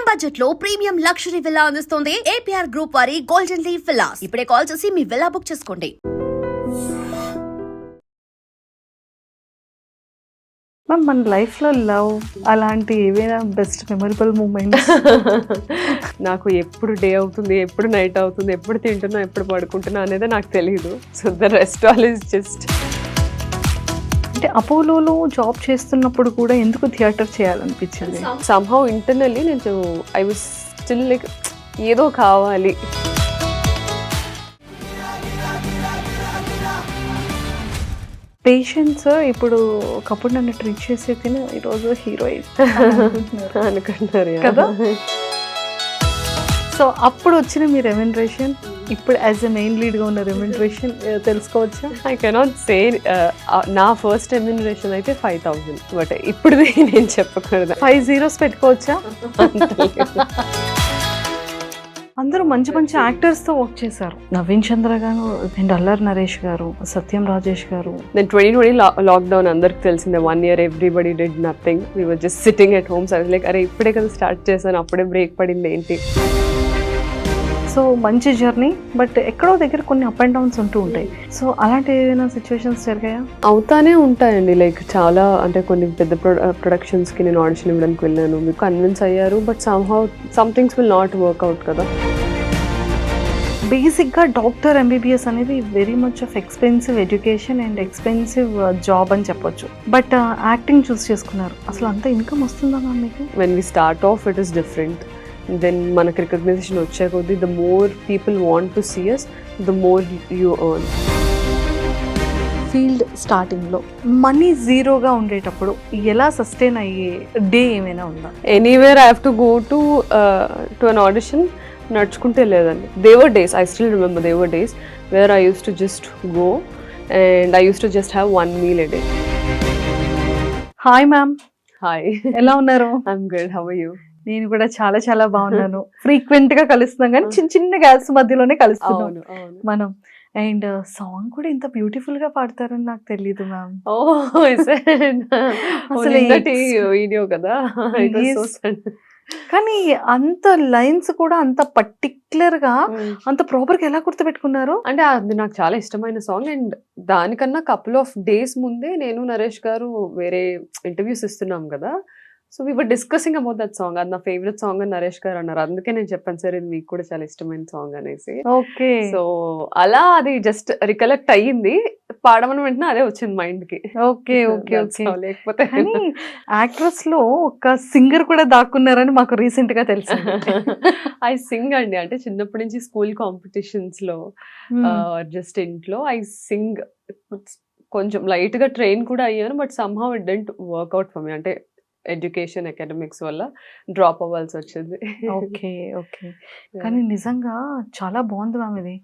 Premium budget లో premium luxury villa అందిస్తుంది APR group వారి గోల్డెన్ లీవ్ విల్లాస్. ఇప్పుడే కాల్ చేసి మీ విల్లా బుక్ చేసుకోండి. మ్యామ్, మన లైఫ్లో లవ్ అలాంటి ఏవైనా బెస్ట్ మెమరబుల్ మూమెంట్స్? నాకు ఎప్పుడు డే అవుతుంది, ఎప్పుడు నైట్ అవుతుంది, ఎప్పుడు తింటున్నా, ఎప్పుడు పడుకుంటున్నా అనేది నాకు తెలియదు. So the rest all is just. అంటే అపోలోలో జాబ్ చేస్తున్నప్పుడు కూడా ఎందుకు థియేటర్ చేయాలనిపించింది? సమ్హౌ ఇంటర్నల్లీ నేను ఐ వాజ్ స్టిల్ లైక్ ఏదో కావాలి. పేషెంట్స్ ఇప్పుడు ఒకప్పుడు నన్ను ట్రీట్ చేసే తిని ఈరోజు హీరోయిన్ అనుకుంటున్నారు కదా. సో అప్పుడు వచ్చిన మీ రెమ్యునరేషన్, ఇప్పుడు యాజ్ ఎ మెయిన్ లీడ్గా ఉన్న రెమ్యునరేషన్ తెలుసుకోవచ్చా? I cannot say. నా ఫస్ట్ రెమ్యునరేషన్ అయితే 5,000, బట్ ఇప్పుడు నేను చెప్పకూడదు. 5 zeros పెట్టుకోవచ్చా? అందరూ మంచి మంచి యాక్టర్స్తో వర్క్ చేశారు. నవీన్ చంద్ర గారు అండ్ అల్లరి నరేష్ గారు, సత్యం రాజేష్ గారు. నేను 2020 లాక్డౌన్ అందరికి తెలిసిందే. 1 year everybody did nothing. We were just sitting at home. So like అరే ఇప్పుడే కదా స్టార్ట్ చేశాను, అప్పుడే బ్రేక్ పడింది ఏంటి. సో మంచి జర్నీ, బట్ ఎక్కడో దగ్గర కొన్ని అప్ అండ్ డౌన్స్ ఉంటూ ఉంటాయి. సో అలాంటి ఏదైనా సిచ్యువేషన్స్ జరిగాయా? అవుతానే ఉంటాయండి. లైక్ చాలా అంటే కొన్ని పెద్ద ప్రొడక్షన్స్కి నేను ఆడిషన్ ఇవ్వడానికి వెళ్ళాను, మీకు కన్విన్స్ అయ్యారు, but some things will not work out కదా. బేసిక్గా డాక్టర్ ఎంబీబీఎస్ అనేది very much of expensive education and expensive job అని చెప్పొచ్చు. బట్ యాక్టింగ్ చూస్ చేసుకున్నారు. అసలు అంత ఇన్కమ్ వస్తుందా మ్యామ్ మీకు? When we start of it is different. Then మనకు రికగ్నైజేషన్ వచ్చే కొద్దీ the more people want to see us, the more you earn. Field స్టార్టింగ్లో మనీ జీరోగా ఉండేటప్పుడు ఎలా సస్టైన్ అయ్యే డే ఏమైనా ఉందా? Anywhere I have to go to an audition. నడుచుకుంటే లేదండి. They were days, I still remember they were days where I used to just go and I used to just have 1 meal a day. Hi ma'am. Hi, ఎలా ఉన్నారు? I'm good. How are you? నేను కూడా చాలా చాలా బాగున్నాను. Frequent గా కలుస్తున్నాం కానీ చిన్న చిన్న గ్యాప్స్ మధ్యలోనే కలుస్తున్నాం మనం. అండ్ సాంగ్ కూడా ఇంత బ్యూటిఫుల్ గా పాడతారని నాకు తెలియదు మ్యామ్. అసలు వీడియో కదా. కానీ అంత లైన్స్ కూడా అంత పర్టిక్యులర్ గా అంత ప్రాపర్ గా ఎలా గుర్తుపెట్టుకున్నారు? అంటే అది నాకు చాలా ఇష్టమైన సాంగ్. అండ్ దానికన్నా కపుల్ ఆఫ్ డేస్ ముందే నేను నరేష్ గారు వేరే ఇంటర్వ్యూస్ ఇస్తున్నాం కదా. So we were discussing about that song. అది నా ఫేవరెట్ సాంగ్ అని నరేష్ గారు అన్నారు. అందుకే నేను చెప్పాను సార్ ఇది మీకు కూడా చాలా ఇష్టమైన సాంగ్ అనేసి. ఓకే. సో అలా అది జస్ట్ రికలెక్ట్ అయ్యింది. పాడమని వెంటనే అదే వచ్చింది మైండ్ కి. Okay okay okay. లేకపోతే యాక్ట్రెస్ లో ఒక సింగర్ కూడా దాక్కున్నారని మాకు రీసెంట్ గా తెలుసు. ఐ సింగ్ అండి. అంటే చిన్నప్పటి నుంచి స్కూల్ కాంపిటీషన్స్ లో జస్ట్ ఇంట్లో ఐ సింగ్. కొంచెం లైట్ గా ట్రైన్ కూడా అయ్యాను, but somehow it didn't work out for me. అంటే ఎడ్యుకేషన్ అకాడమిక్స్ వల్ల డ్రాప్ అవ్వాల్సి వచ్చింది. Okay okay. కానీ నిజంగా చాలా బాగుంది మ్యామ్ ఇది.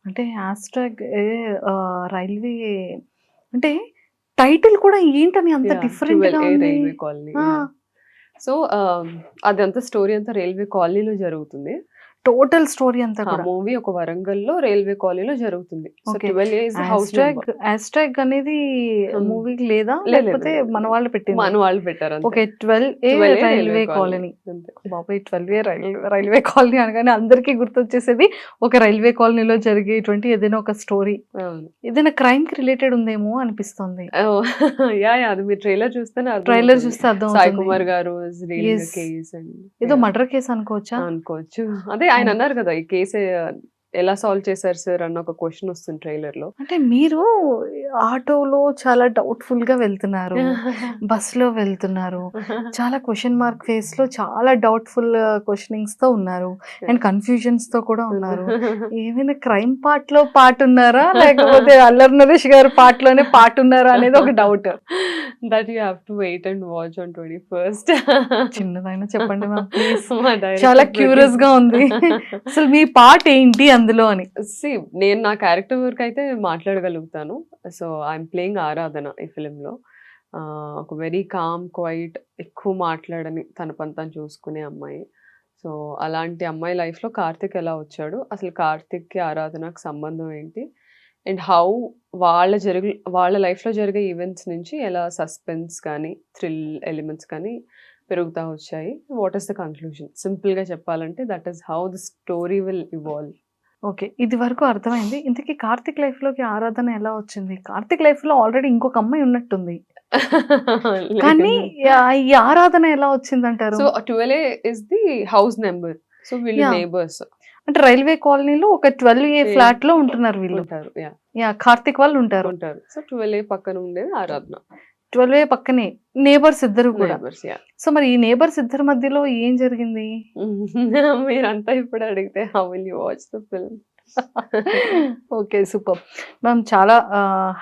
అంటే హ్యాష్ట్యాగ్ రైల్వే అంటే టైటిల్ కూడా ఏంటని అంత డిఫరెంట్ గా ఉంది. Railway colony. సో అదంతా స్టోరీ అంతా రైల్వే కాలనీలో జరుగుతుంది. టోటల్ స్టోరీ అంతా కూడా మూవీ ఒక వరంగల్లో రైల్వే కాలనీలో జరుగుతుంది. హ్యాష్ట్యాగ్ అనేది మూవీకి లేదా, లేకపోతే మన వాళ్ళు పెట్టింది? మన వాళ్ళు పెట్టారు. Okay, 12A railway colony. బాబాయ్, 12A రైల్వే కాలనీ అనగానే అందరికీ గుర్తొచ్చేసేది ఒక రైల్వే కాలనీలో జరిగేటువంటి ఏదైనా ఒక స్టోరీ. ఏదైనా క్రైమ్ కి రిలేటెడ్ ఉందేమో అనిపిస్తుంది. అది మీరు ట్రైలర్ చూస్తే అర్థం. సాయి కుమార్ గారు ఏదో మర్డర్ కేసు అనుకోవచ్చా? అనుకోవచ్చు. అదే ఆయన అన్నారు కదా, ఈ కేసు ఎలా సాల్వ్ చేశారు సార్ అన్న ఒక క్వశ్చన్ వస్తుంది ట్రైలర్ లో. అంటే మీరు ఆటోలో చాలా డౌట్ఫుల్ గా వెళ్తున్నారు, బస్ లో వెళ్తున్నారు, చాలా క్వశ్చన్ మార్క్ ఫేస్ లో చాలా డౌట్ఫుల్ క్వశ్చనింగ్స్ తో ఉన్నారు, అండ్ కన్ఫ్యూజన్స్ తో కూడా ఉన్నారు. ఏమైనా క్రైమ్ పార్ట్ లో పార్ట్ ఉన్నారా, లేకపోతే అల్లరి నరేష్ గారు పార్ట్ లోనే పార్ట్ ఉన్నారా అనేది ఒక doubt. That you have to wait and watch on 21st. చిన్నదైనా చెప్పండి మ్యామ్ ప్లీజ్, చాలా క్యూరియస్ గా ఉంది అసలు మీ పార్ట్ ఏంటి అందులో అని. నేను నా క్యారెక్టర్ వర్క్ అయితే మాట్లాడగలుగుతాను. సో ఐఎమ్ ప్లేయింగ్ ఆరాధన ఈ ఫిలింలో. ఒక వెరీ కామ్, క్వైట్, ఎక్కువ మాట్లాడని, తన పని తను చూసుకునే అమ్మాయి. సో అలాంటి అమ్మాయి లైఫ్లో కార్తిక్ ఎలా వచ్చాడు, అసలు కార్తిక్కి ఆరాధనకు సంబంధం ఏంటి, అండ్ హౌ వాళ్ళ లైఫ్లో జరిగే ఈవెంట్స్ నుంచి ఎలా సస్పెన్స్ కానీ థ్రిల్ ఎలిమెంట్స్ కానీ పెరుగుతా వచ్చాయి. What is the conclusion? సింపుల్గా చెప్పాలంటే that is how the story will evolve. Okay. ఇది వరకు అర్థమైంది. ఇంతకీ కార్తీక్ లైఫ్‌లోకి ఆరాధన ఎలా వచ్చింది? కార్తీక్ లైఫ్‌లో ఆల్రెడీ ఇంకొక అమ్మాయి ఉన్నట్టుంది. కానీ ఈ ఆరాధన ఎలా వచ్చిందంటారు? So 12A is the house number. So వీళ్ళు Yeah. నేబర్స్ అంటే రైల్వే కాలనీలో ఒక 12A Yeah. ఫ్లాట్‌లో ఉంటున్నారు వీళ్ళు. ఉంటారు. కార్తీక్ వాళ్ళు ఉంటారు. ఉంటారు. సో 12A పక్కన ఉండేది ఆరాధన. 12A పక్కనే నేబర్స్ ఇద్దరు కూడా. నేబర్స్. సో మరి ఈ నేబర్స్ ఇద్దరి మధ్యలో ఏం జరిగింది? మీరంతా ఇప్పుడు అడిగితే how will you watch the film? Okay, super. Ma'am చాలా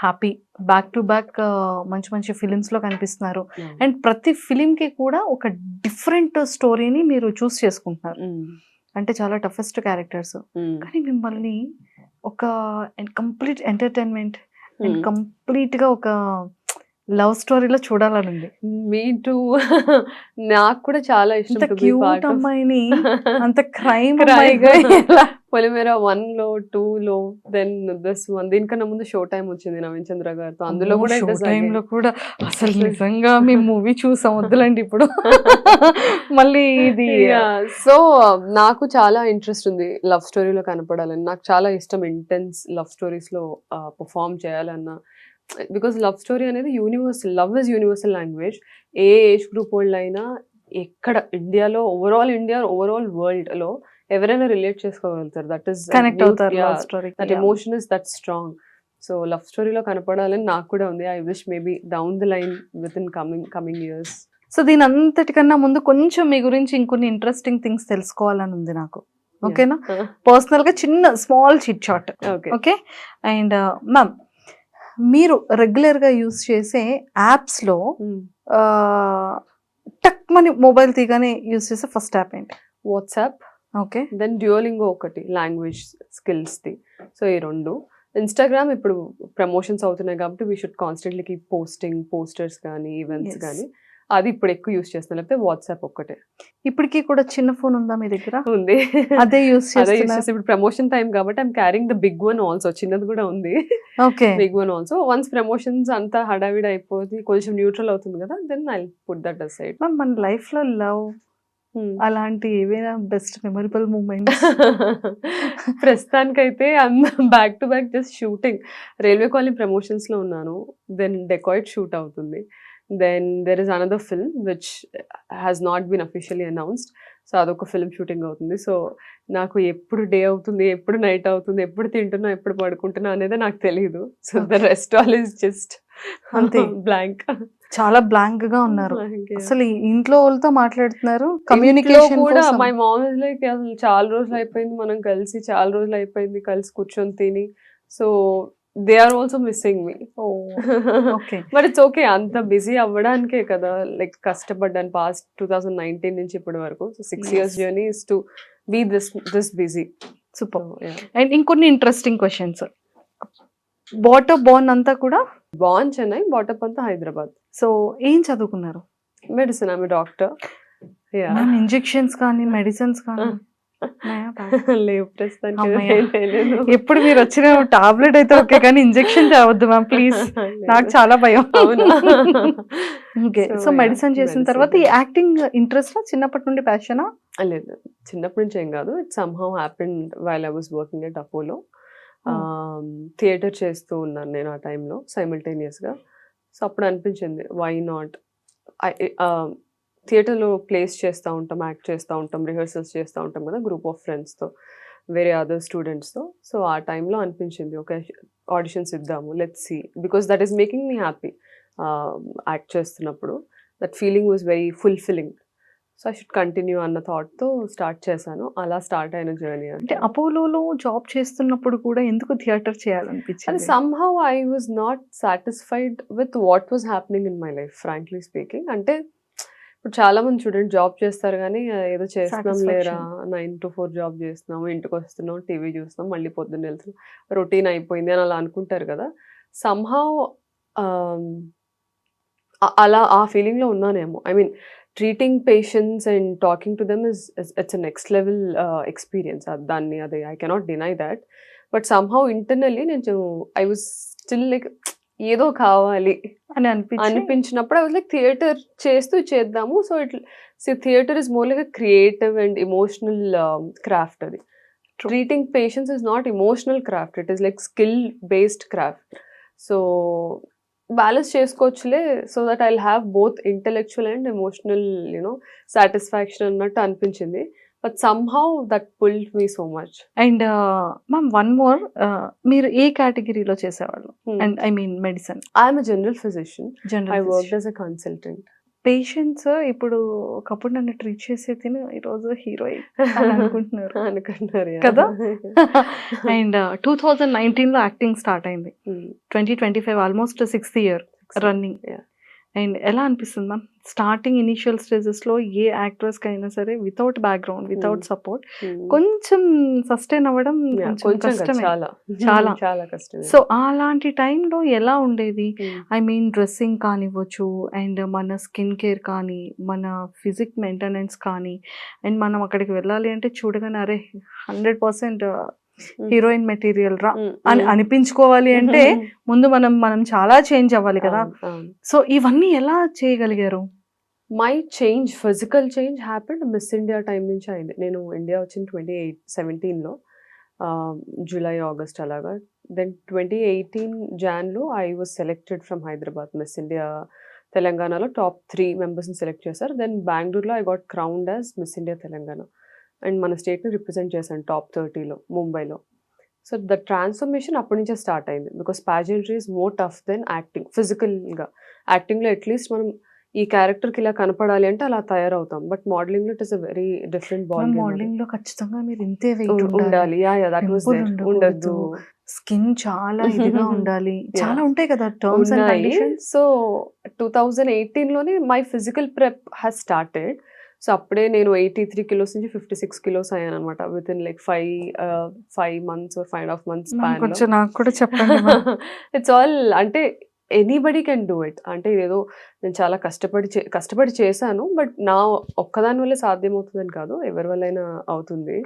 హ్యాపీ. బ్యాక్ టు బ్యాక్ మంచి మంచి ఫిలిమ్స్‌లో కనిపిస్తున్నారు. అండ్ ప్రతి ఫిలింకి కూడా ఒక డిఫరెంట్ స్టోరీని మీరు చూస్ చేసుకుంటున్నారు. అంటే చాలా టఫెస్ట్ క్యారెక్టర్స్. కానీ మిమ్మల్ని ఒక కంప్లీట్ ఎంటర్టైన్మెంట్ అండ్ కంప్లీట్‌గా ఒక లవ్ స్టోరీలో చూడాలని ఉంది. మీ టూ. నాకు కూడా చాలా ఇష్టం అంత to be cute part of అమ్మాయిని అంత క్రైమ్ Crime. అమ్మాయిగా ఎలా? పొలిమేర 1లో 2లో దెన్ దిస్ వన్. దీనికన్నా ముందు షో టైం వచ్చింది నవీన్ చంద్ర గారితో. అందులో కూడా show it is time again. లో కూడా అసలు నిజంగా మేము మూవీ చూసాం, వద్దులండి ఇప్పుడు. మళ్ళీ ఇది సో నాకు చాలా ఇంట్రెస్ట్ ఉంది లవ్ స్టోరీలో కనపడాలని. నాకు చాలా ఇష్టం ఇంటెన్స్ లవ్ స్టోరీస్ లో పర్ఫామ్ చేయాలన్నా. బికాస్ లవ్ స్టోరీ అనేది universal. Love is universal language. A age group వాళ్ళు అయినా ఎక్కడ ఇండియాలో ఓవరాల్ వరల్డ్ లో ఎవరైనా రిలేట్ చేసుకోగలుగుతారు. దట్ ఈస్ కనెక్ట్ అవుతారు love story. That emotion is that strong. So love స్టోరీలో కనపడాలని నాకు కూడా ఉంది. I wish maybe down the line with in coming years. So దీని అంతటికన్నా ముందు కొంచెం మీ గురించి ఇంకొన్ని ఇంట్రెస్టింగ్ థింగ్స్ తెలుసుకోవాలని ఉంది నాకు. ఓకేనా? పర్సనల్ గా చిన్న small chit chat. Okay. Okay. And ma'am, మీరు రెగ్యులర్ గా యూస్ చేసే యాప్స్ లో టక్ మని మొబైల్ తీగానే యూస్ చేసే ఫస్ట్ యాప్ ఏంటి? WhatsApp, okay. దెన్ డ్యూయోలింగో ఒకటి లాంగ్వేజ్ స్కిల్స్ది. సో ఈ రెండు. ఇన్స్టాగ్రామ్ ఇప్పుడు ప్రమోషన్స్ అవుతున్నాయి కాబట్టి we should constantly keep posting posters కానీ ఈవెంట్స్ Yes. కానీ. అది ఇప్పుడు ఎక్కువ యూస్ చేస్తాను. లేకపోతే వాట్సాప్ ఒక్కటే ఇప్పటికీ కూడా చిన్న ఫోన్ ఉందా మీ దగ్గర? ఉంది. అదే యూస్ అదే యూస్ చేస్తున్నారు? చేస్తే ఇప్పుడు ప్రమోషన్ టైం కాబట్టి I'm carrying the big one also. చిన్నది కూడా ఉంది, okay. Big one also. Once promotions అంతా హడావిడి అయిపోతుంది, కొంచెం న్యూట్రల్ అవుతుంది కదా, then I put that aside. Ma'am, మన లైఫ్ లో లవ్ అలాంటి ఏవైనా బెస్ట్ మెమరబుల్ మూమెంట్స్? ప్రస్తుతానికైతే back to back just shooting. Railway colony promotions లో ఉన్నాను. దెన్ డెకాయిట్ షూట్ అవుతుంది. Then there is another film which has not been officially announced. So అదొక film shooting అవుతుంది. సో నాకు ఎప్పుడు డే అవుతుంది, ఎప్పుడు నైట్ అవుతుంది, ఎప్పుడు తింటున్నా, ఎప్పుడు పడుకుంటున్నా అనేది నాకు తెలియదు. So the rest all is just అంతే. బ్లాంక్. చాలా బ్లాంక్ గా ఉన్నారు. అసలు ఈ ఇంట్లో వాళ్ళతో మాట్లాడుతున్నారు, కమ్యూనికేషన్ కూడా కోసం. మై మామ్ ఇస్ లైక్ అసలు చాలా రోజులు అయిపోయింది మనం కలిసి, చాలా రోజులు అయిపోయింది కలిసి కూర్చొని తిని. So they are also missing me. Okay. But it's okay. అంత బిజీ అవ్వడానికే కదా లైక్ కష్టపడ్డాను పాస్ట్ 2019 నుంచి ఇప్పటి వరకు. So 6 years journey is to be this busy. Super. And ఇంకొన్ని ఇంట్రెస్టింగ్ క్వశ్చన్స్. బోర్న్ అంతా కూడా బాన్ చెన్నై, బాటప్ అంతా హైదరాబాద్. సో ఏం చదువుకున్నారు? మెడిసిన్, ఆమె డాక్టర్. మ్యామ్, ఇంజెక్షన్స్ కానీ మెడిసిన్స్ కానీ లేవు ప్రస్తుతానికి. అమ్మయ్య. ఎప్పుడు మీరు వచ్చిన టాబ్లెట్ అయితే ఓకే, కానీ ఇంజెక్షన్ తేవద్దు మ్యామ్ ప్లీజ్, నాకు చాలా భయం. అవునా? ఓకే. So, సో మెడిసిన్ చేసిన medicine. తర్వాత ఈ యాక్టింగ్ ఇంట్రెస్ట్ చిన్నప్పటి నుండి ప్యాషనా? లేదు, చిన్నప్పటి నుంచి ఏం కాదు. It somehow happened while I was working at Apollo. Theatre చేస్తూ ఉన్నాను నేను ఆ టైంలో సైమల్టేనియస్గా. సో అప్పుడు అనిపించింది వై నాట్. థియేటర్లో ప్లేస్ చేస్తూ ఉంటాం, యాక్ట్ చేస్తూ ఉంటాం, రిహర్సల్స్ చేస్తూ ఉంటాం కదా గ్రూప్ ఆఫ్ ఫ్రెండ్స్తో, వేరే అదర్ స్టూడెంట్స్తో. సో ఆ టైంలో అనిపించింది ఒక ఆడిషన్స్ ఇద్దాము, let's see, because that is making me happy. Act చేస్తున్నప్పుడు that feeling was very fulfilling. So I should continue అన్న థాట్తో స్టార్ట్ చేశాను. అలా స్టార్ట్ అయిన జర్నీ. అంటే అపోలోలో జాబ్ చేస్తున్నప్పుడు కూడా ఎందుకు థియేటర్ అది చేయాలనిపించింది? Somehow I was not satisfied with what was happening in my life, frankly speaking. అంటే ఇప్పుడు చాలా మంది చూడండి జాబ్ చేస్తారు కానీ ఏదో చేస్తున్నాం లేరా, 9 to 4 జాబ్ చేస్తున్నాము, ఇంటికి వస్తున్నాం, టీవీ చూస్తున్నాం, మళ్ళీ పొద్దున్న వెళ్తున్నాం, రొటీన్ అయిపోయింది అని అలా అనుకుంటారు కదా. సమ్హౌ అలా ఆ ఫీలింగ్లో ఉన్నానేమో. I mean treating patients and talking to them it's a next level experience. దాన్ని అది I cannot deny that. But somehow internally నేను ఐ వాజ్ స్టిల్ లైక్ ఏదో కావాలి అని అనిపించి అనిపించినప్పుడు ఐ వాజ్ లైక్ థియేటర్ చేస్తూ చేద్దాము. So theatre is more like creative and emotional craft. అది treating patients is not emotional craft, it is like skill based craft. So balance చేసుకోవచ్చులే, so that I have both intellectual and emotional satisfaction అన్నట్టు అనిపించింది. But somehow that pulled me so much. And ma'am one more, మీరు ఏ కేటగిరీలో చేసేవాళ్ళు? And I mean medicine. I'm general physician. I general work as a consultant. Patients ఇప్పుడు ఒకప్పుడు నన్ను treat చేసే తిని ఈరోజు హీరోయిన్ అనుకుంటున్నారు అనుకుంటున్నారు కదా? అండ్ 2019లో యాక్టింగ్ స్టార్ట్ అయింది, 2025 almost 6th year running. And ఎలా అనిపిస్తుంది మ్యామ్ స్టార్టింగ్ ఇనిషియల్ స్టేజెస్ లో ఏ యాక్ట్రెస్ కి అయినా సరే వితౌట్ బ్యాక్గ్రౌండ్ వితౌట్ సపోర్ట్ కొంచెం సస్టైన్ అవ్వడం కష్టమే, చాలా చాలా చాలా కష్టం. సో అలాంటి టైంలో ఎలా ఉండేది? ఐ మీన్ డ్రెస్సింగ్ కానివ్వచ్చు, అండ్ మన స్కిన్ కేర్ కానీ, మన ఫిజిక్ మెయింటెనెన్స్ కానీ, అండ్ మనం అక్కడికి వెళ్ళాలి అంటే చూడగానే అరే 100% హీరోయిన్ మెటీరియల్ రా అని అనిపించుకోవాలి అంటే ముందు మనం చాలా చేంజ్ అవ్వాలి కదా. సో ఇవన్నీ ఎలా చేయగలిగారు? My change, physical change happened miss India time నుంచి అయింది. నేను ఇండియా వచ్చిన 2017లో, జూలై ఆగస్ట్ అలాగా. దెన్ 2018 జాన్లో I was selected from Hyderabad. Miss India తెలంగాణలో టాప్ 3 మెంబర్స్ని సెలెక్ట్ చేశారు. దెన్ బెంగళూరులో I got crowned as Miss India Telangana. And మన స్టేట్ని రిప్రజెంట్ చేశాను టాప్ 30లో ముంబైలో. సో ద ట్రాన్స్ఫర్మేషన్ అప్పటి నుంచే స్టార్ట్ అయింది. Because ప్యాజెంట్రీ is more tough than acting. ఫిజికల్గా యాక్టింగ్లో అట్లీస్ట్ మనం ఈ క్యారెక్టర్కి ఇలా కనపడాలి అంటే అలా తయారవుతాం, బట్ మోడలింగ్లో it is a very different ball. Modelling లో ఖచ్చితంగా మీరు ఇంతే వెయిట్ ఉండాలి. ఉండద్దు, స్కిన్ చాలా ఇదిగా ఉండాలి, చాలా ఉంటాయి కదా టర్మ్స్ అండ్ కండిషన్స్. సో 2018లోనే my physical prep has started. So అప్పుడే నేను 83 kilos నుంచి 56 kilos అయ్యాను అనమాట, with in like 5 months or 5.5 months కొంచెం నాకు కూడా చెప్పండి. ఇట్స్ ఆల్ అంటే ఎనీబడి కెన్ డూ ఇట్. అంటే ఇదేదో నేను చాలా కష్టపడి చేశాను, బట్ నా ఒక్కదాని వల్లే సాధ్యమవుతుందని కాదు, ఎవరి వల్లైనా అవుతుంది.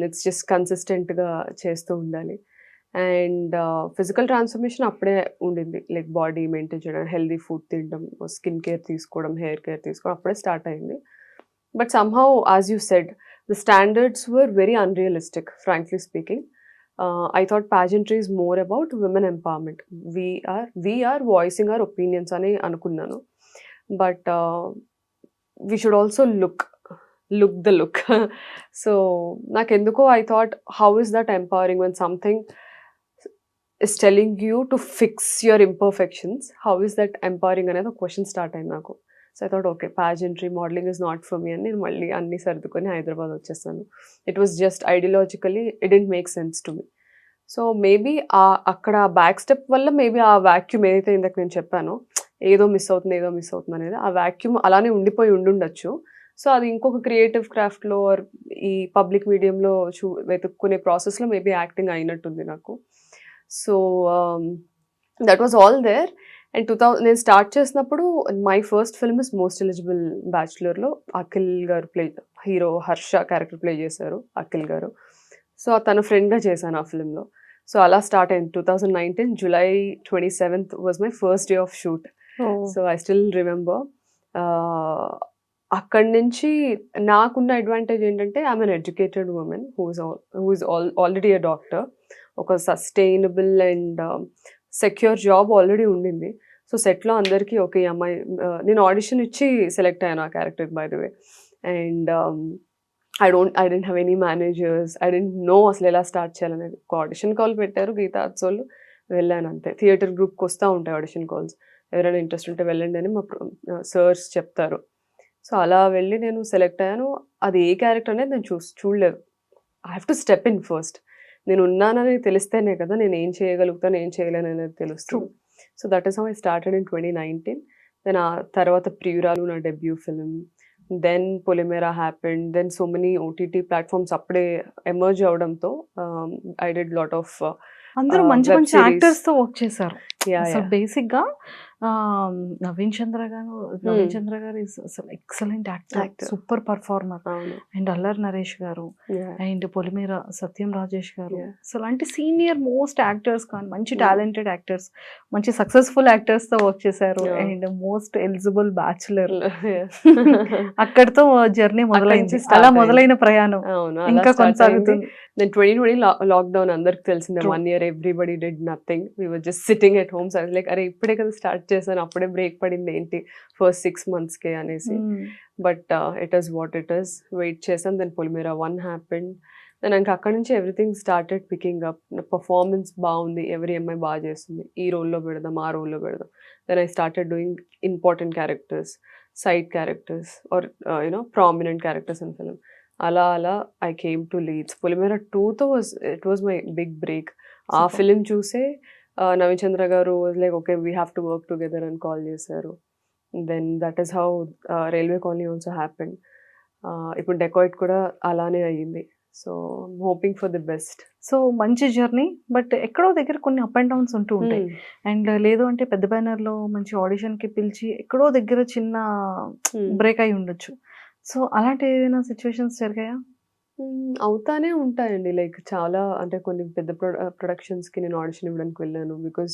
ఇట్స్ జస్ట్ కన్సిస్టెంట్గా చేస్తూ ఉండాలి. అండ్ ఫిజికల్ ట్రాన్స్ఫర్మేషన్ అప్పుడే ఉండింది, లైక్ బాడీ మెయింటైన్ చేయడం, హెల్దీ ఫుడ్ తినడం, స్కిన్ కేర్ తీసుకోవడం, హెయిర్ కేర్ తీసుకోవడం అప్పుడే స్టార్ట్ అయింది. But somehow as you said the standards were very unrealistic, frankly speaking. I thought pageantry is more about women empowerment. We are voicing our opinions అని అనుకున్నాను. But we should also look the look. So నాకెందుకో I thought, how is that empowering when something is telling you to fix your imperfections? How is that empowering అనేది ఒక question start అయింది నాకు. So I thought okay, pageantry modelling is not for me అని నేను మళ్ళీ అన్ని సర్దుకొని హైదరాబాద్ వచ్చేసాను. It was just ideologically it didn't make sense to me. So maybe అక్కడ బ్యాక్ స్టెప్ వల్ల మేబీ ఆ వాక్యూమ్ ఏదైతే ఇందాక నేను చెప్పానో ఏదో మిస్ అవుతుంది అనేది, ఆ వాక్యూమ్ అలానే ఉండిపోయి ఉండుండొచ్చు. సో అది ఇంకొక క్రియేటివ్ క్రాఫ్ట్లో ఆర్ ఈ పబ్లిక్ మీడియంలో వెతుక్కునే ప్రాసెస్లో మేబీ యాక్టింగ్ అయినట్టుంది నాకు. So that was all there. And నేను స్టార్ట్ చేసినప్పుడు my first film is most eligible బ్యాచులర్లో Akhil garu hero Harsha character play చేశారు అఖిల్ గారు. సో తన ఫ్రెండ్గా చేశాను ఆ ఫిల్మ్లో. సో అలా స్టార్ట్ అయింది. 2019 July 27th was my first day of shoot. So I still remember. అక్కడి నుంచి నాకున్న అడ్వాంటేజ్ ఏంటంటే I'm an educated women who is already a doctor. ఒక sustainable and secure job already ఉండింది. సో సెట్లో అందరికీ ఓకే ఈ అమ్మాయి, నేను ఆడిషన్ ఇచ్చి సెలెక్ట్ అయ్యాను ఆ క్యారెక్టర్కి by the way. And I didn't have any managers. I didn't know అసలు ఎలా స్టార్ట్ చేయాలనేది. ఒక ఆడిషన్ కాల్ పెట్టారు గీతా అత్సోళ్ళు, వెళ్ళాను అంతే. థియేటర్ గ్రూప్కి వస్తూ ఉంటాయి ఆడిషన్ కాల్స్, ఎవరైనా ఇంట్రెస్ట్ ఉంటే వెళ్ళండి అని మా సర్స్ చెప్తారు. సో అలా వెళ్ళి నేను సెలెక్ట్ అయ్యాను. అది ఏ క్యారెక్టర్ అనేది నేను చూడలేదు. I have to step in first. నేను ఉన్నానని తెలిస్తేనే కదా నేను ఏం చేయగలుగుతాను ఏం చేయలేను అనేది తెలుస్తుంది. So that is how I started in 2019. Then ఆ తర్వాత ప్రియురాలు నా debut film. Then Polimera happened. Then so many OTT platforms అప్పుడే ఎమర్జ్ అవడంతో ఐ డిడ్ లాట్ ఆఫ్ అందరూ మంచి మంచి యాక్టర్స్ తో వర్క్ చేశారు. సో బేసిక్ గా నవీన్ చంద్ర గారు ఇస్ అసలు excellent actor, Actor. Super performer. అవును. అండ్ అల్లరి నరేష్ గారు Yeah. అండ్ పొలిమేర సత్యం రాజేష్ గారు, Yeah. అసలు అంటే సీనియర్ మోస్ట్ యాక్టర్స్ కానీ మంచి Mm. టాలెంటెడ్ యాక్టర్స్, మంచి సక్సెస్ఫుల్ యాక్టర్స్ తో వర్క్ చేశారు. Yeah. And most eligible bachelor. Yeah. అక్కడితో జర్నీ మొదలైంది, నుంచి start అలా అయింది. మొదలైన ప్రయాణం అవును, ఇంకా అలా start అయింది. కొనసాగుతుంది. Then 2020 లాక్డౌన్ అందరికి తెలిసిందే. True. 1 year everybody did nothing. We were just sitting at home. So I was like, అరే ఇప్పుడే కదా స్టార్ట్ చేశాను, అప్పుడే బ్రేక్ పడింది ఏంటి ఫస్ట్ 6 months కే అనేసి. But it is what it is. Wait చేసాం. Then Polimera 1 happened. దెన్ ఇంకా అక్కడ నుంచి everything started picking up. Performance బాగుంది, ఎవరి అమ్మాయి బాగా చేస్తుంది, ఈ రోల్లో పెడదాం, ఆ రోల్లో పెడదాం. Then I started doing important characters, side characters or prominent characters in film. అలా I came to leads. Polimera 2తో it was my big break. ఆ Super. ఫిలిం చూసే Naveen Chandra garu like okay we have to work together అని call చేశారు. Then that is how railway colony also happened. ఇప్పుడు డెకాయిట్ కూడా అలానే అయ్యింది. So hoping for the best. So మంచి జర్నీ, బట్ ఎక్కడో దగ్గర కొన్ని అప్ అండ్ డౌన్స్ ఉంటూ ఉంటాయి. అండ్ లేదు అంటే పెద్ద బ్యానర్ లో మంచి ఆడిషన్ కి పిలిచి ఎక్కడో దగ్గర చిన్న బ్రేక్ అయి ఉండొచ్చు. సో అలాంటి ఏదైనా సిచ్యువేషన్స్ జరిగాయా? అవుతానే ఉంటాయండి. లైక్ చాలా అంటే కొన్ని పెద్ద ప్రొడక్షన్స్కి నేను ఆడిషన్ ఇవ్వడానికి వెళ్ళాను. Because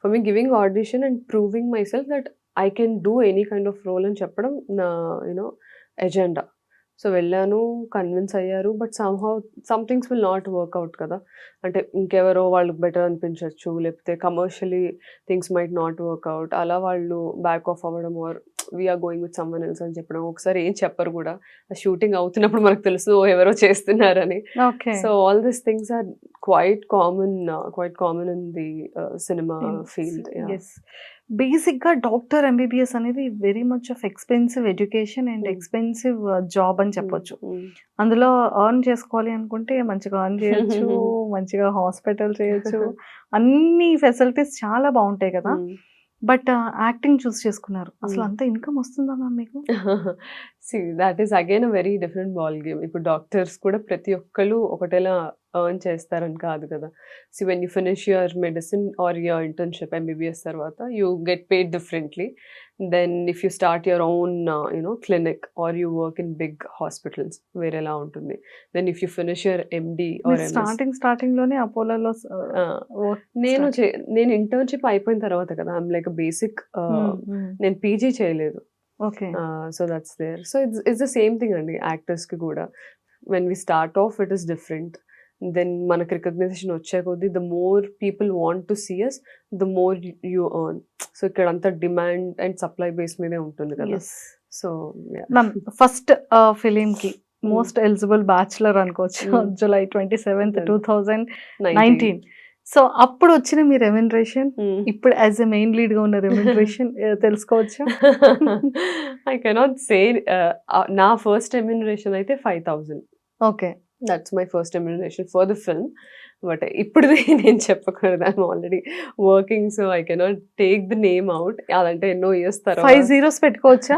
for me giving audition and proving myself that I can do any kind of role అని చెప్పడం నా ఎజెండా. సో వెళ్ళాను, కన్విన్స్ అయ్యారు. But some things will not work out కదా. అంటే ఇంకెవరో వాళ్ళకి బెటర్ అనిపించవచ్చు, లేకపోతే commercially things might not work out. అలా వాళ్ళు బ్యాక్ ఆఫ్ అవ్వడం or we're going with someone else అని చెప్పడం. ఒకసారి ఏం చెప్పరు కూడా, ఆ షూటింగ్ అవుతున్నప్పుడు మనకు తెలుసు ఎవరో చేస్తున్నారని. Okay. So all these things are quite common in the cinema field. Basic గా డాక్టర్ ఎంబీబీఎస్ అనేది very much of expensive education and expensive job అని చెప్పొచ్చు. అందులో ఎర్న్ చేసుకోవాలి అనుకుంటే మంచిగా ఎర్న్ చేయొచ్చు, మంచిగా హాస్పిటల్ చేయొచ్చు, అన్ని ఫెసిలిటీస్ చాలా బాగుంటాయి కదా. బట్ యాక్టింగ్ చూస్ చేసుకున్నారు. అసలు అంత ఇన్కమ్ వస్తుందా మ్యామ్ మీకు? That is again a very different ball game. ఇప్పుడు డాక్టర్స్ కూడా ప్రతి ఒక్కళ్ళు ఒకటేలా ఎర్న్ చేస్తారని కాదు కదా. So when you finish your medicine or your internship MBBS తర్వాత you get paid differently. Then if you start your own clinic or you work in big hospitals వేరేలా ఉంటుంది. Then if you finish your MD or starting లోనే అపోలోలో నేను internship అయిపోయిన తర్వాత కదా. I'm like basic, నేను పీజీ చేయలేదు. Okay. So that's there. So it's the same thing అండి యాక్టర్స్కి కూడా. When we start of it is different. Then మనకు రికగ్నైజేషన్ వచ్చే కొద్దీ the more people want to see us, the more you earn. So ఇక్కడ అంతా demand and supply base మీదే ఉంటుంది కదా. సో మ్యామ్ ఫస్ట్ ఫిలిం కి మోస్ట్ ఎలిజిబుల్ బ్యాచులర్ అనుకోవచ్చు, జూలై 27th, 2019. సో అప్పుడు వచ్చిన మీ రెమ్యునరేషన్, ఇప్పుడు యాజ్ ఎ మెయిన్ లీడ్ గా ఉన్న రెమ్యునరేషన్ తెలుసుకోవచ్చా? I cannot say. నా ఫస్ట్ రెమ్యునరేషన్ అయితే 5,000. Okay. That's my first remuneration for the film. But ఇప్పుడుది నేను చెప్పకూడదు, I'm already working, so I cannot take the name out. అదంటే ఎన్నో ఇయర్స్ తర్వాత 5 zeros పెట్టుకోవచ్చా?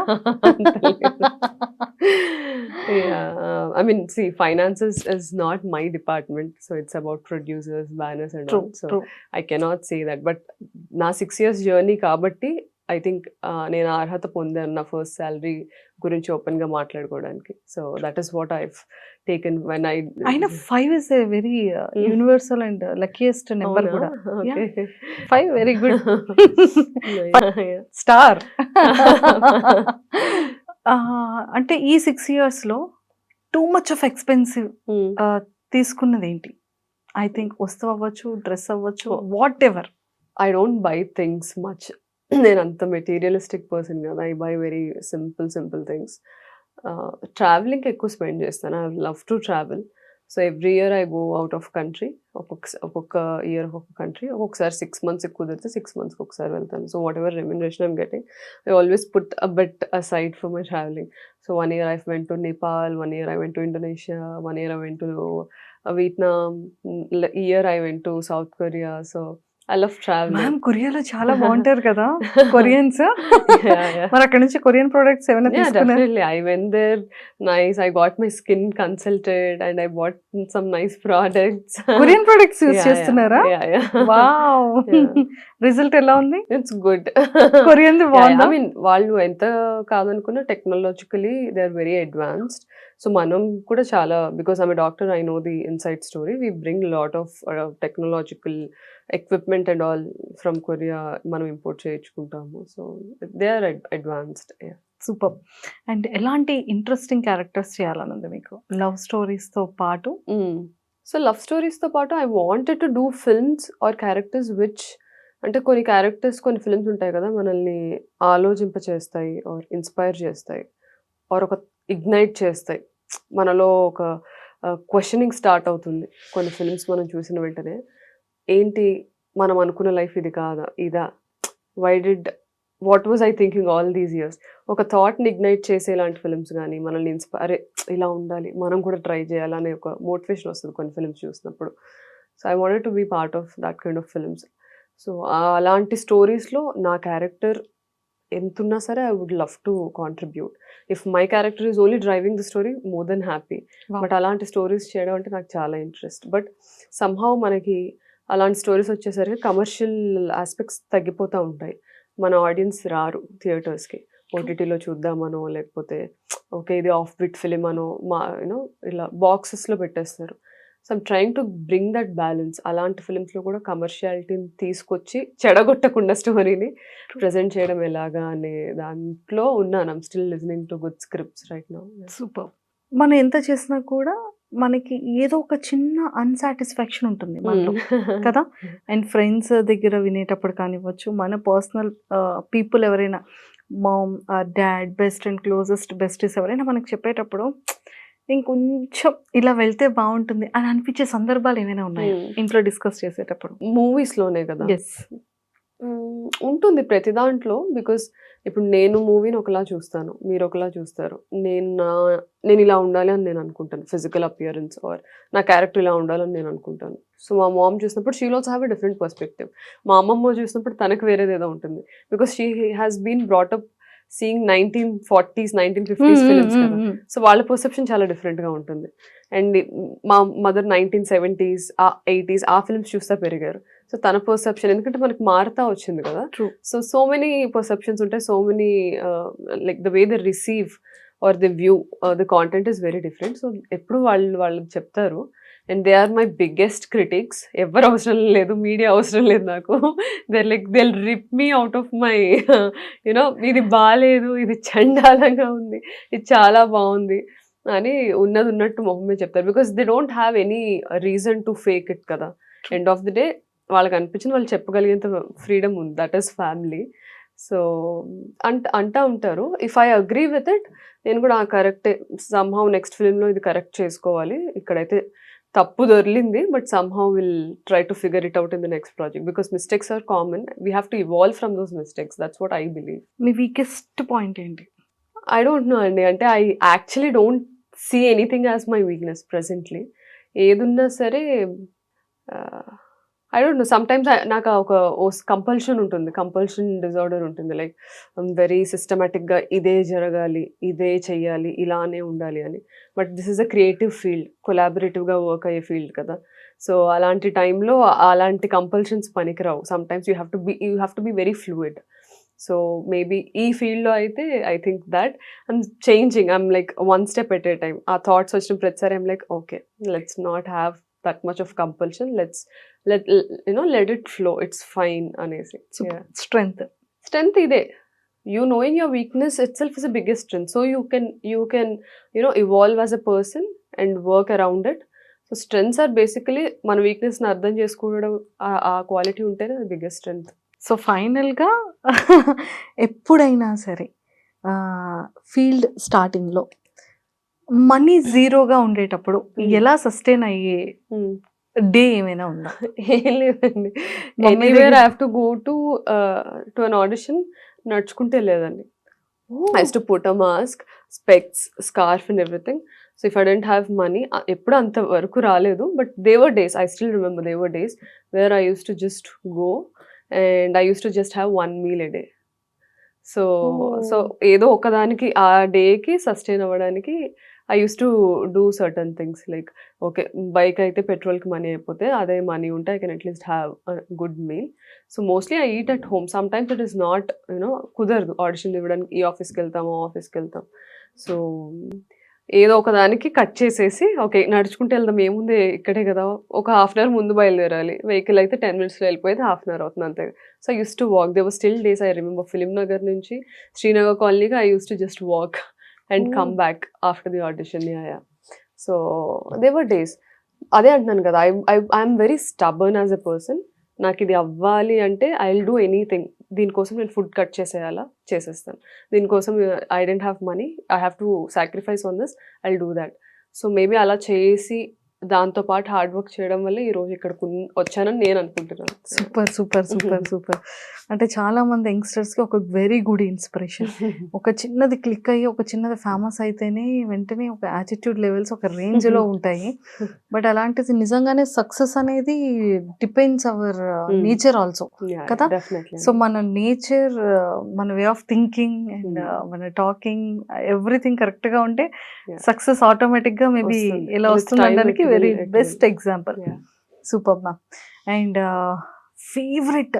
I mean, see, finances is not my department, so it's about producers, banners and all. So I cannot say that. But na 6 years journey kabatti, I think నేను అర్హత పొందాను నా first salary గురించి open గా మాట్లాడుకోవడానికి. So that is what I taken when I. అయినా 5 is a very universal and luckiest number కూడా. 5 very good. Star. అంటే ఈ 6 years లో టూ మచ్ ఆఫ్ ఎక్స్పెన్సివ్ తీసుకున్నది ఏంటి? ఐ థింక్ వస్తువు అవ్వచ్చు, డ్రెస్ అవ్వచ్చు, whatever. I don't buy things much. నేను అంత మెటీరియలిస్టిక్ పర్సన్ కదా. I buy very simple things. ట్రావెలింగ్కి ఎక్కువ స్పెండ్ చేస్తాను. I love to travel. So every year I go out of country. ఒక్కొక్క ఇయర్ ఒక్కొక్క కంట్రీ. ఒక్కొక్కసారి 6 months కుదిరితే 6 months ఒకసారి వెళ్తాను. So whatever remuneration I'm getting, I always put a bit aside for my traveling. So 1 year I went to Nepal, 1 year I went to Indonesia, 1 year I went to Vietnam, year I went to South Korea. So I love traveling. Ma'am కొరియాలో చాలా బాగుంటారు కదా Koreans. మరి అక్కడ నుంచి Korean products ఏమైనా తీసుకున్నారా? Definitely. I went there. Nice. I got my skin consulted and I bought some nice products. Korean products use చేస్తున్నారా? Yeah. వావ్. రిజల్ట్ ఎలా ఉంది? It's good. కొరియన్‌ది బాగుందా? ఐ మీన్ వాళ్ళు ఎంత కాదనుకున్నా technologically they are very advanced. So మనం కూడా చాలా, because I'm a doctor, I know the inside story. We bring lot of technological equipment and all from Korea మనం ఇంపోర్ట్ చేయించుకుంటాము. So they are advanced. Super. And ఎలాంటి interesting characters చేయాలని ఉంది మీకు? Love స్టోరీస్‌తో పాటు సో లవ్ స్టోరీస్తో పాటు I wanted to do films or characters which, అంటే కొన్ని క్యారెక్టర్స్ కొన్ని ఫిల్మ్స్ ఉంటాయి కదా మనల్ని ఆలోచింపచేస్తాయి ఆర్ ఇన్స్పైర్ చేస్తాయి ఆర్ ఒక ఇగ్నైట్ చేస్తాయి, మనలో ఒక క్వశ్చనింగ్ స్టార్ట్ అవుతుంది. కొన్ని ఫిల్మ్స్ మనం చూసిన వెంటనే ఏంటి మనం అనుకున్న లైఫ్ ఇది కాదా, ఇదా, what was I thinking all these years, ఒక థాట్ని ఇగ్నైట్ చేసేలాంటి ఫిల్మ్స్ కానీ మనల్ని అరే ఇలా ఉండాలి మనం కూడా ట్రై చేయాలనే ఒక మోటివేషన్ వస్తుంది కొన్ని ఫిల్మ్స్ చూసినప్పుడు. So I wanted to be part of that kind of films. So అలాంటి స్టోరీస్లో నా క్యారెక్టర్ ఎంతున్నా సరే I would love to contribute. If my character is only driving the story more then happy. But అలాంటి stories చేయడం అంటే నాకు చాలా ఇంట్రెస్ట్. బట్ సమ్హౌ మనకి అలాంటి స్టోరీస్ వచ్చేసరికి కమర్షియల్ ఆస్పెక్ట్స్ తగ్గిపోతూ ఉంటాయి. మన ఆడియన్స్ రారు థియేటర్స్కి, ఓటీటీలో చూద్దామనో లేకపోతే ఓకే ఇది ఆఫ్ బిట్ ఫిలిం అనో యూనో ఇలా బాక్సెస్లో పెట్టేస్తారు. So I'm trying to bring that balance. అలాంటి ఫిలిమ్స్లో కూడా కమర్షియాలిటీని తీసుకొచ్చి చెడగొట్టకుండా స్టోరీని ప్రజెంట్ చేయడం ఎలాగా అనే దాంట్లో ఉన్నాను. I'm still listening to good scripts right now. Super. మనం ఎంత చేసినా కూడా మనకి ఏదో ఒక చిన్న అన్సాటిస్ఫాక్షన్ ఉంటుంది మనలో కదా. అండ్ ఫ్రెండ్స్ దగ్గర వినేటప్పుడు కానివ్వచ్చు, మన పర్సనల్ పీపుల్ ఎవరైనా mom, dad, best and closest besties ఎవరైనా మనకు చెప్పేటప్పుడు ఇంకొంచెం ఇలా వెళ్తే బాగుంటుంది అని అనిపించే సందర్భాలు ఏమైనా ఉన్నాయి ఇంట్లో డిస్కస్ చేసేటప్పుడు? మూవీస్లోనే కదా. ఎస్, ఉంటుంది ప్రతి దాంట్లో. బికాస్ ఇప్పుడు నేను మూవీని ఒకలా చూస్తాను, మీరు ఒకలా చూస్తారు. నేను ఇలా ఉండాలి అని నేను అనుకుంటాను, ఫిజికల్ అపియరెన్స్ ఆర్ నా క్యారెక్టర్ ఇలా ఉండాలని నేను అనుకుంటాను. సో మా మామ్ చూసినప్పుడు she also have a different perspective. మా అమ్మమ్మ చూసినప్పుడు తనకు వేరేది ఏదో ఉంటుంది. Because she has been brought up seeing 1940s 1950s films కదా. సో వాళ్ళ పర్సెప్షన్ చాలా డిఫరెంట్గా ఉంటుంది. అండ్ మా మదర్ 1970s 80s ఆ ఫిల్మ్స్ చూస్తా పెరిగారు. సో తన పర్సెప్షన్, ఎందుకంటే మనకి మారుతా వచ్చింది కదా. సో మెనీ పర్సెప్షన్స్ ఉంటాయి, so many like the way the receive or the view the content is very different. So ఎప్పుడు వాళ్ళకి చెప్తారు. And they are my biggest critics. ఎవరు అవసరం లేదు, మీడియా అవసరం లేదు నాకు. They rip me out of my you know ఇది బాగాలేదు, ఇది చండాలంగా ఉంది, ఇది చాలా బాగుంది అని ఉన్నది ఉన్నట్టు మొహమే చెప్తారు. Because they don't have any reason to fake it కదా. ఎండ్ ఆఫ్ ది డే వాళ్ళకి అనిపించింది వాళ్ళు చెప్పగలిగేంత ఫ్రీడమ్ ఉంది. That is family. సో అంటా ఉంటారు. If I agree with it, నేను కూడా కరెక్టే, సమ్హౌ నెక్స్ట్ ఫిల్మ్లో ఇది కరెక్ట్ చేసుకోవాలి, ఇక్కడైతే తప్పు దొరికింది, but somehow will try to figure it out in the next project. Because mistakes are common, we have to evolve from those mistakes. That's what I believe. మీ weakest point ఏంటి? I don't know అండి. అంటే I actually don't see anything as my weakness presently. ఏదున్నా సరే I don't no, sometimes నాకు ఒక compulsion ఉంటుంది, compulsion disorder ఉంటుంది. లైక్ వెరీ సిస్టమేటిక్గా ఇదే జరగాలి, ఇదే చెయ్యాలి, ఇలానే ఉండాలి అని. But this is a creative field, కొలాబరేటివ్గా వర్క్ అయ్యే ఫీల్డ్ కదా. సో అలాంటి టైంలో అలాంటి కంపల్షన్స్ పనికిరావు. Sometimes you have to be very fluid. So maybe ఈ ఫీల్డ్లో అయితే I think that I'm changing. I'm like one step at a time. ఆ థాట్స్ వచ్చిన ప్రతిసారి I'm like okay, let's not have that much of compulsion, let it flow, it's fine అనేసి. Strength ఇదే, you knowing your weakness itself is the biggest strength. So you can evolve as a person and work around it. So strengths are basically మన weakness ని అర్థం చేసుకోవడం, ఆ quality ఉంటేనే biggest strength. So ఫైనల్గా ఎప్పుడైనా సరే ఫీల్డ్ స్టార్టింగ్లో మనీ జీరోగా ఉండేటప్పుడు ఎలా సస్టైన్ అయ్యే డే ఏమైనా ఉందా? ఏం లేదండి. Anywhere I have to go to an audition, నడుచుకుంటే లేదండి. I have to put a mask, specs, scarf and everything. So if I don't have money, ఎప్పుడు అంత వరకు రాలేదు, but those days, I still remember they were days where I used to just go and I used to just have 1 meal a day. So ఏదో ఒకదానికి ఆ డేకి sustain అవ్వడానికి I used to do certain things like okay bike అయితే పెట్రోల్కి money అయిపోతే అదే money ఉంటే I can at least have good meal. So mostly I eat at home. Some times it is not కుదరదు ఆడిషన్ ఇవ్వడానికి, ఈ ఆఫీస్కి వెళ్తాము ఆఫీస్కి వెళ్తాం. సో ఏదో ఒక దానికి కట్ చేసేసి ఓకే నడుచుకుంటూ వెళ్దాం ఏముంది ఇక్కడే కదా, ఒక హాఫ్ అన్ అవర్ ముందు బయలుదేరాలి, వెహికల్ అయితే 10 minutesలో వెళ్ళిపోతే హాఫ్ అన్ అవర్ అవుతుంది అంతే. So I used to walk. They were still days I remember Film Nagar నుంచి శ్రీనగర్ కాలనీగా I used to just walk and come back after the audition. So they were days. అదే అంటున్నాను కదా, I'm very stubborn as a person. నాకు ఇది అవ్వాలి అంటే I will do anything. దీనికోసం నేను ఫుడ్ కట్ చేసేయాలా చేసేస్తాను, దీనికోసం I don't have money, I have to sacrifice on this, I will do that. So maybe అలా చేసి దాంతోపాటు హార్డ్ వర్క్ చేయడం వల్ల ఈరోజు ఇక్కడికి వచ్చానని నేను అనుకుంటున్నాను. Super super super super. అంటే చాలా మంది యంగ్స్టర్స్కి ఒక వెరీ గుడ్ ఇన్స్పిరేషన్. ఒక చిన్నది క్లిక్ అయ్యి ఒక చిన్నది ఫేమస్ అయితేనే వెంటనే ఒక యాటిట్యూడ్ లెవెల్స్ ఒక రేంజ్లో ఉంటాయి. బట్ అలాంటిది నిజంగానే సక్సెస్ అనేది డిపెండ్స్ అవర్ నేచర్ ఆల్సో కదా. సో మన నేచర్, మన వే ఆఫ్ థింకింగ్ అండ్ మన టాకింగ్ ఎవ్రీథింగ్ కరెక్ట్గా ఉంటే సక్సెస్ ఆటోమేటిక్గా మేబీ ఎలా వస్తుందనడానికి very best example. Super ma'am. And favourite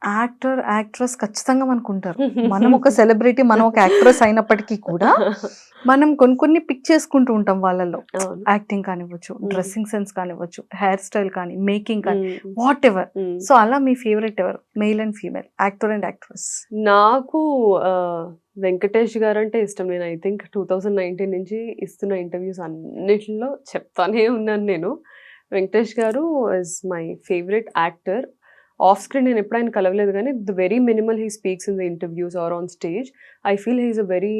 actor actress ఖచ్చితంగా మనకు ఉంటారు. మనం ఒక సెలబ్రిటీ, మనం ఒక యాక్ట్రెస్ అయినప్పటికీ కూడా మనం కొన్ని పిక్ చేసుకుంటూ ఉంటాం వాళ్ళలో. యాక్టింగ్ కానివ్వచ్చు, డ్రెస్సింగ్ సెన్స్ కానివ్వచ్చు, హెయిర్ స్టైల్ కానీ, మేకింగ్ కానీ, వాట్ ఎవర్. సో అలా మీ ఫేవరెట్ ఎవరు, male and female, actor and actress? నాకు వెంకటేష్ గారు అంటే ఇష్టం. నేను ఐ థింక్ 2019 నుంచి ఇస్తున్న ఇంటర్వ్యూస్ అన్నిటిలో చెప్తానే ఉన్నాను నేను. Venkatesh garu is my favourite actor. Off screen నేను ఎప్పుడు ఆయన కలవలేదు కానీ the very minimal he speaks in the interviews or on stage, I feel he's a very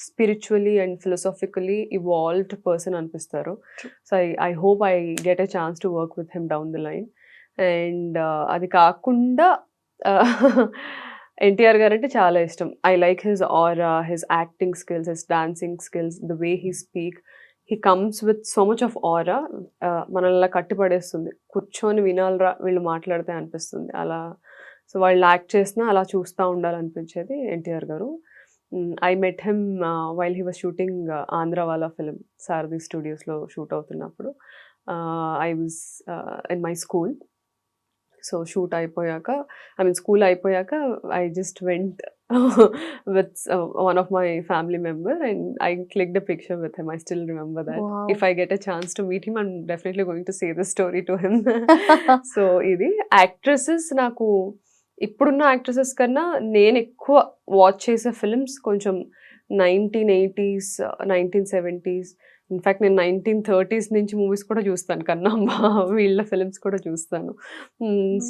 spiritually and philosophically evolved person అనిపిస్తారు. So I hope I get a chance to work with him down the line. And అది కాకుండా ఎన్టీఆర్ గారు అంటే చాలా ఇష్టం. I like his aura, his acting skills, his dancing skills, the way he speak. He comes with so much of ఆరా, మనల్ని కట్టిపడేస్తుంది. కూర్చొని వినాలరా వీళ్ళు మాట్లాడితే అనిపిస్తుంది అలా. సో వాళ్ళు యాక్ట్ చేసినా అలా చూస్తూ ఉండాలనిపించేది NTR garu. I met him while he was shooting Andhrawala film Sarathi స్టూడియోస్లో షూట్ అవుతున్నప్పుడు. I was in my school. So shoot అయిపోయాక, ఐ మీన్ స్కూల్ అయిపోయాక I just went with one of my family member and I clicked a picture with him. I still remember that. Wow. If I get a chance to meet him, I'm definitely going to say this story to him. So ఇది actresses, నాకు ఇప్పుడున్న actresses కన్నా నేను ఎక్కువ watch చేసే films కొంచెం 1980s 1970s, in fact నేను 1930s నుంచి మూవీస్ కూడా చూస్తాను కన్నా వీళ్ళ ఫిల్మ్స్ కూడా చూస్తాను.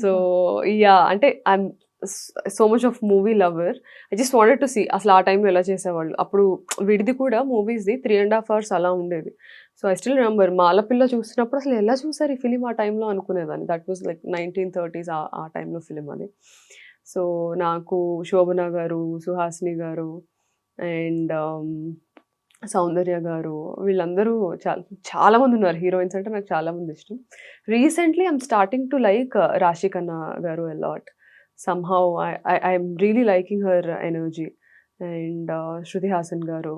సో యా, అంటే I'm so much of movie lover. I just wanted to see అసలు ఆ టైంలో ఎలా చేసేవాళ్ళు. అప్పుడు విడిది కూడా మూవీస్ది 3.5 hours అలా ఉండేది. So I still remember Malapilla చూసినప్పుడు అసలు ఎలా చూసారు ఈ ఫిలిం ఆ టైంలో అనుకునేదాన్ని. దట్ వాజ్ లైక్ 1930s ఆ టైంలో ఫిలిం అది. సో నాకు శోభన గారు, సుహాసిని గారు అండ్ సౌందర్య గారు, వీళ్ళందరూ చాలా మంది ఉన్నారు. హీరోయిన్స్ అంటే నాకు చాలా మంది ఇష్టం. Recently I'm starting to like రాశి ఖన్నా గారు a lot. Somehow I'm really liking her energy. And Shruti Hassan garu.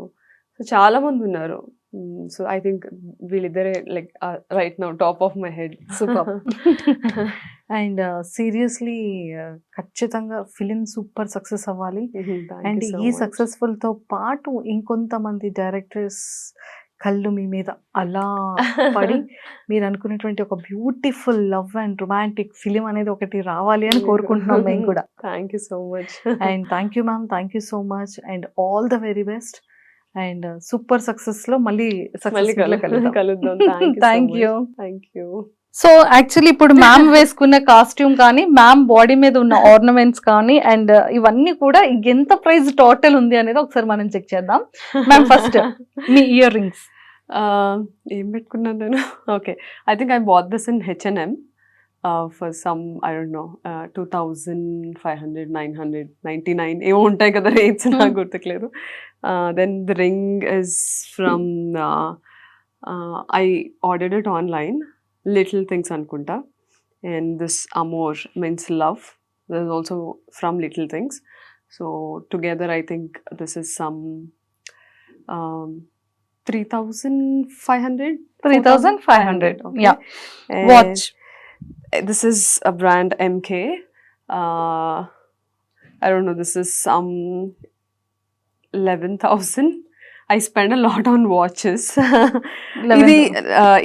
So చాలా మంది ఉన్నారు. సో ఐ థింక్ వీళ్ళిద్దరే like right now top of my head. Super. And seriously ఖచ్చితంగా film super success అవ్వాలి. And ఈ సక్సెస్ఫుల్తో పాటు ఇంకొంతమంది డైరెక్టర్స్ కళ్ళు మీ మీద అలా పడి మీరు అనుకునేటువంటి ఒక beautiful love and romantic film అనేది ఒకటి రావాలి అని కోరుకుంటున్నాం మేము కూడా. Thank you so much. And thank you ma'am, thank you so much and all the very best. And super success లో మళ్ళీ కలుద్దాం. Thank you. Thank you. So actually ఇప్పుడు మ్యామ్ వేసుకున్న కాస్ట్యూమ్ కానీ, మ్యామ్ బాడీ మీద ఉన్న ఆర్నమెంట్స్ కానీ and ఇవన్నీ కూడా ఎంత ప్రైస్ టోటల్ ఉంది అనేది ఒకసారి మనం చెక్ చేద్దాం. మ్యామ్ ఫస్ట్ మీ ఇయర్ రింగ్స్ ఏం పెట్టుకున్నాను నేను? Okay, I think I bought this in H&M for some I don't know 2500 999 ఏమో ఉంటాయి కదా రేట్స్, నాకు గుర్తులేదు. Then the ring is from I ordered it online, little things అనుకుంటా. అండ్ దిస్ అమోర్ means love, this is also from little things. So together I think this is some 3,500. 3,500. Okay. Yeah. And Watch. This is a brand MK. I don't know. This is some 11,000. I spend a lot on watches.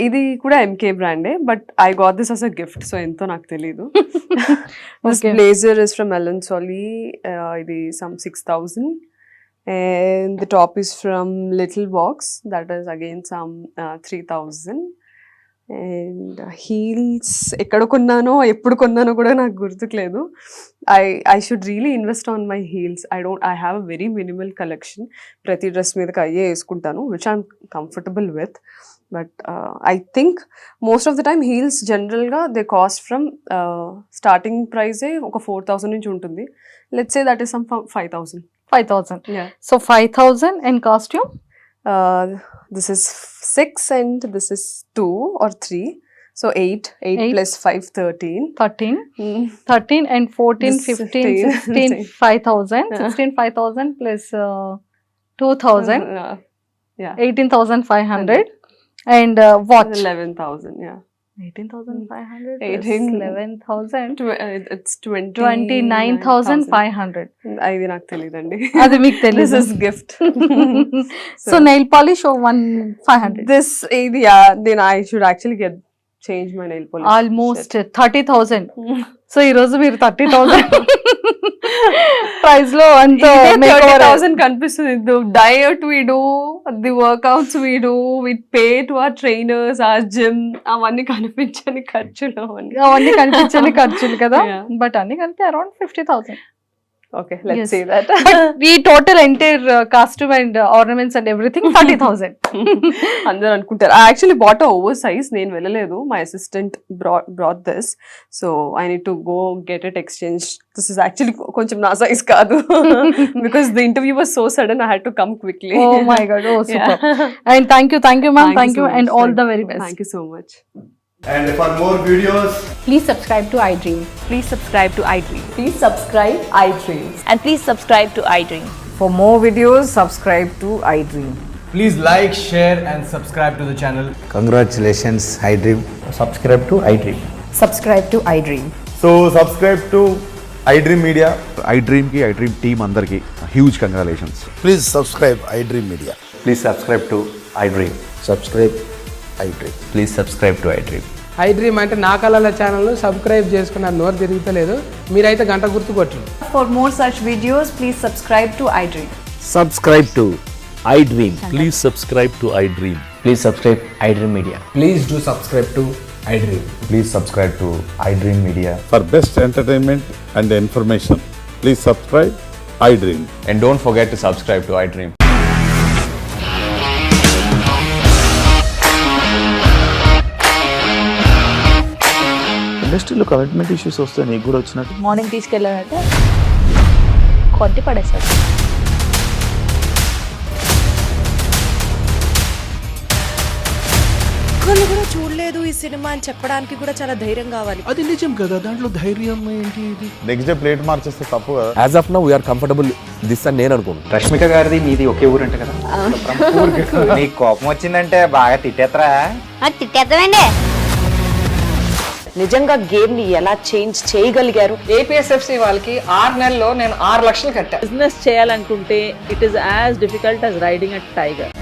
ఇది కూడా MK brand, but I got this as a gift, so ఎంతో నాకు తెలీదు. This Okay. blazer is from Ellen Solly. ఇది some 6,000. And the top is from Little Box. That is again some 3,000. And heels ఎక్కడ కొన్నానో ఎప్పుడు కొన్నానో కూడా నాకు గుర్తుకులేదు. I should really invest on my heels. I have a very minimal collection. ప్రతి dress మీదకి అయ్యే వేసుకుంటాను, which I'm comfortable with. But I think most of the time heels generalగా they cost from starting price ఒక 4,000 నుంచి ఉంటుంది. Let's say that is some 5,000. 5,000. Yeah. So 5,000 and costume? This is 6 and this is 2 or 3. So 8 plus 5, 13. 13. Mm. 13 and 14, This 15, 15, 16, 5,000. 16, 5,000 plus 2,000. Yeah. 18,500. And watch. 11,000. Yeah. 18,500 18. plus 11,000. It's 29,500. 29,500. అది నాకు తెలియదండి. అది మీకు This తెలీదు. is gift. So nail polish or 500. This yeah, then I should actually change my nail polish. Almost 30,000. So ఈ రోజు మీరు 30,000 price లో అంత 30,000 కనిపిస్తుంది. The diet we do, the workouts we do, we pay to our trainers, our gym, అవన్నీ కనిపించని ఖర్చులు అవన్నీ. అవన్నీ కనిపించని ఖర్చులు కదా, Yeah. బట్ అన్ని కలిపి around 50,000. Okay, let's Yes. say that. ఈ total entire costume and ornaments and everything 30,000. అందరూ అనుకుంటారు. I actually bought a oversize. నేను వెళ్ళలేదు. My assistant brought this. So I need to go get it exchanged. This is actually కొంచెం నా size కాదు. Because the interview was so sudden, I had to come quickly. Oh my god, oh super. Yeah. And thank you ma'am, thank you so and much. all the very best. Thank you so much. And for more videos, Please subscribe to iDream. Please subscribe to iDream. Please subscribe iDream. And please subscribe to iDream. For more videos, subscribe to iDream. please like, share, and subscribe to the channel. Congratulations, iDream. Subscribe to iDream. Subscribe to iDream. So subscribe to iDream Media. iDream ki iDream team అందరికి huge congratulations. Please subscribe iDream Media. Please subscribe to iDream. Subscribe iDream. Please subscribe to iDream. iDream అంటే నా కళల channel subscribe చేసుకున్న నోరు తిరుగుతలేదు, మీరైతే గంట గుర్తు కొట్టండి. For more such videos, please subscribe to iDream. Subscribe to iDream. Please subscribe to iDream. Please subscribe iDream Media. Please do subscribe to iDream. Please subscribe to iDream Media. For best entertainment and information, please subscribe iDream. And don't forget to subscribe to iDream. ఇండస్ట్రీలో commitment issues వస్తే నీకు కూడా వచ్చినట్టు morning తీసుకెళ్ళాలంటే కొట్టి పడేస్తాడు. ఒక్కళ్ళు కూడా చూడలేదు ఈ సినిమా అని చెప్పడానికి కూడా చాలా ధైర్యం కావాలి. అది నిజం కదా, దాంట్లో ధైర్యం ఏంటి? ఇది నెక్స్ట్ డే ప్లేట్ మార్చేస్తే తప్పు కదా. As of now we are comfortable this అని నేను అనుకుంటున్నాను. రష్మిక గారిది మీది ఒకే ఊరంట కదా. నీకు కోపం వచ్చిందంటే బాగా తిట్టేత్తరా? తిట్టేద్దామండి. నిజంగా గేమ్ ని ఎలా చేంజ్ చేయగలిగారు? ఏపీఎస్ఎఫ్సి వాళ్ళకి 6 నెలల్లో నేను 6 లక్షలు కట్టా. బిజినెస్ చేయాలనుకుంటే it is as difficult as riding a tiger.